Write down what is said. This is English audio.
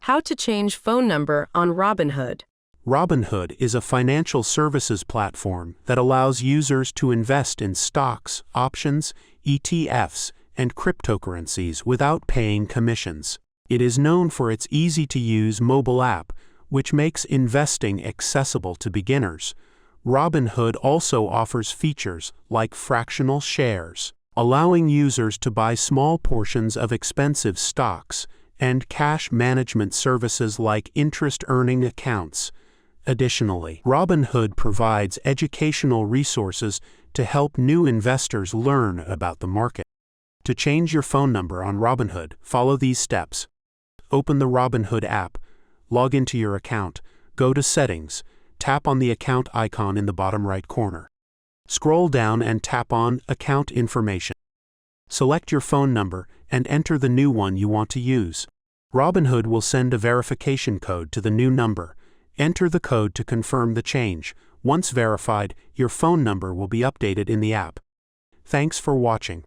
How to change phone number on Robinhood. Robinhood is a financial services platform that allows users to invest in stocks, options, ETFs, and cryptocurrencies without paying commissions. It is known for its easy-to-use mobile app, which makes investing accessible to beginners. Robinhood also offers features like fractional shares, allowing users to buy small portions of expensive stocks, and cash management services like interest-earning accounts. Additionally, Robinhood provides educational resources to help new investors learn about the market. To change your phone number on Robinhood, follow these steps. Open the Robinhood app, log into your account, go to Settings, tap on the account icon in the bottom right corner. Scroll down and tap on Account Information. Select your phone number and enter the new one you want to use. Robinhood will send a verification code to the new number. Enter the code to confirm the change. Once verified, your phone number will be updated in the app. Thanks for watching.